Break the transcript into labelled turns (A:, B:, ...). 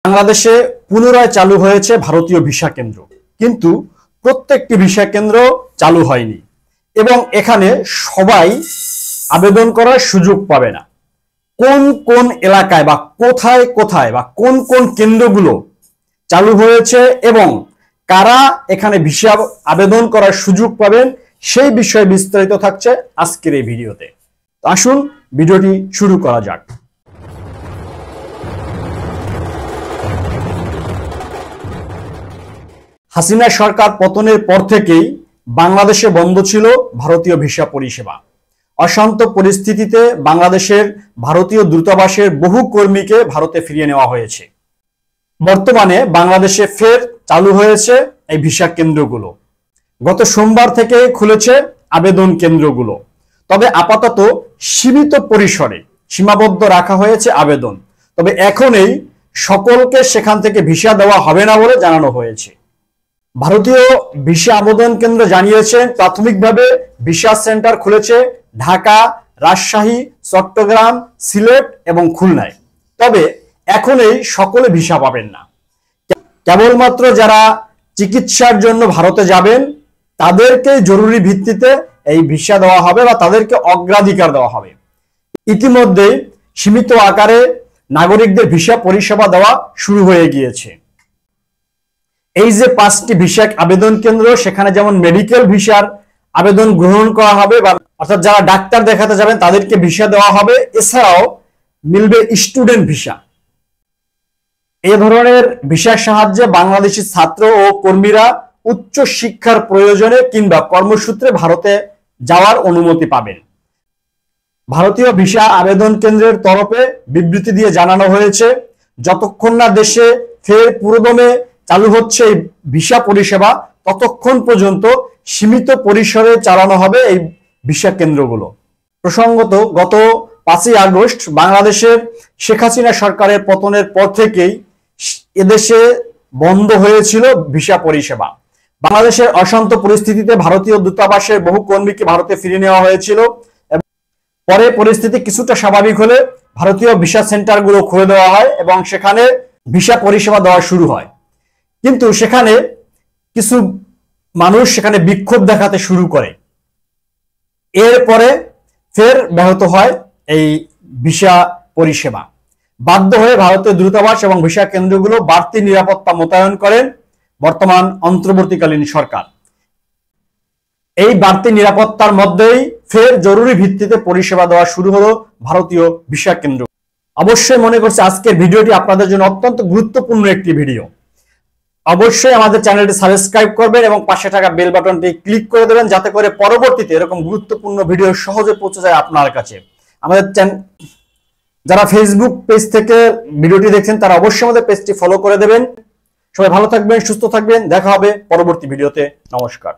A: বাংলাদেশে পুনরায় চালু হয়েছে ভারতীয় ভিসা কেন্দ্র, কিন্তু প্রত্যেকটি ভিসা কেন্দ্র চালু হয়নি এবং এখানে সবাই আবেদন করার সুযোগ পাবে না। কোন কোন এলাকায় বা কোথায় কোথায় বা কোন কোন কেন্দ্রগুলো চালু হয়েছে এবং কারা এখানে ভিসা আবেদন করার সুযোগ পাবেন সেই বিষয়ে বিস্তারিত থাকছে আজকের এই ভিডিওতে। আসুন ভিডিওটি শুরু করা যাক। হাসিনা সরকার পতনের পর থেকেই বাংলাদেশে বন্ধ ছিল ভারতীয় ভিসা পরিষেবা। অশান্ত পরিস্থিতিতে বাংলাদেশের ভারতীয় দূতাবাসের বহু কর্মীকে ভারতে ফিরিয়ে নেওয়া হয়েছে। বর্তমানে বাংলাদেশে ফের চালু হয়েছে এই ভিসা কেন্দ্রগুলো। গত সোমবার থেকে খুলেছে আবেদন কেন্দ্রগুলো, তবে আপাতত সীমিত পরিসরে সীমাবদ্ধ রাখা হয়েছে আবেদন। তবে এখনই সকলকে সেখান থেকে ভিসা দেওয়া হবে না বলে জানানো হয়েছে। ভারতীয় ভিসা আবেদন কেন্দ্র জানিয়েছেন প্রাথমিকভাবে ভিসা সেন্টার খুলেছে ঢাকা, রাজশাহী, চট্টগ্রাম, সিলেট এবং খুলনায়। তবে এখনই সকলে ভিসা পাবেন না। কেবলমাত্র যারা চিকিৎসার জন্য ভারতে যাবেন তাদেরকে জরুরি ভিত্তিতে এই ভিসা দেওয়া হবে বা তাদেরকে অগ্রাধিকার দেওয়া হবে। ইতিমধ্যে সীমিত আকারে নাগরিকদের ভিসা পরিষেবা দেওয়া শুরু হয়ে গিয়েছে। এই যে 5টি ভিসা আবেদন কেন্দ্র, সেখানে যেমন মেডিকেল ভিসার আবেদন গ্রহণ করা হবে বা অর্থাৎ যারা ডাক্তার দেখাতে যাবেন তাদেরকে ভিসা দেওয়া হবে। এছাড়াও মিলবে স্টুডেন্ট ভিসা। এই ধরনের ভিসার সাহায্যে বাংলাদেশি ছাত্র ও কর্মীরা উচ্চ শিক্ষার প্রয়োজনে কিংবা কর্মসূত্রে ভারতে যাওয়ার অনুমতি পাবেন। ভারতীয় ভিসা আবেদন কেন্দ্রের তরফে বিবৃতি দিয়ে জানানো হয়েছে, যতক্ষণ না দেশে ফের পুরোদমে চালু হচ্ছে এই ভিসা পরিষেবা ততক্ষণ পর্যন্ত সীমিত পরিসরে চালানো হবে এই ভিসা কেন্দ্রগুলো। প্রসঙ্গত, গত 5ই আগস্ট বাংলাদেশের শেখ হাসিনা সরকারের পতনের পর থেকেই এদেশে বন্ধ হয়েছিল ভিসা পরিষেবা। বাংলাদেশের অশান্ত পরিস্থিতিতে ভারতীয় দূতাবাসের বহু কর্মীকে ভারতে ফিরিয়ে নেওয়া হয়েছিল। পরে পরিস্থিতি কিছুটা স্বাভাবিক হলে ভারতীয় ভিসা সেন্টারগুলো খুলে দেওয়া হয় এবং সেখানে ভিসা পরিষেবা দেওয়া শুরু হয়। কিন্তু সেখানে কিছু মানুষ সেখানে বিক্ষোভ দেখাতে শুরু করে। এরপরে ফের ব্যাহত হয় এই ভিসা পরিষেবা। বাধ্য হয়ে ভারতের দূতাবাস এবং ভিসা কেন্দ্রগুলো বাড়তি নিরাপত্তা মোতায়েন করেন বর্তমান অন্তর্বর্তীকালীন সরকার। এই বাড়তি নিরাপত্তার মধ্যেই ফের জরুরি ভিত্তিতে পরিষেবা দেওয়া শুরু হলো ভারতীয় ভিসা কেন্দ্র। অবশ্যই মনে করছি আজকের ভিডিওটি আপনাদের জন্য অত্যন্ত গুরুত্বপূর্ণ একটি ভিডিও। অবশ্যই আমাদের চ্যানেলটি সাবস্ক্রাইব করবেন এবং পাশে থাকা বেল বাটনটি ক্লিক করে দেবেন, যাতে করে পরবর্তীতে এরকম গুরুত্বপূর্ণ ভিডিও সহজে পৌঁছে যায় আপনার কাছে। আমাদের যারা ফেসবুক পেজ থেকে ভিডিওটি দেখছেন তারা অবশ্যই আমাদের পেজটি ফলো করে দেবেন। সবাই ভালো থাকবেন, সুস্থ থাকবেন। দেখা হবে পরবর্তী ভিডিওতে। নমস্কার।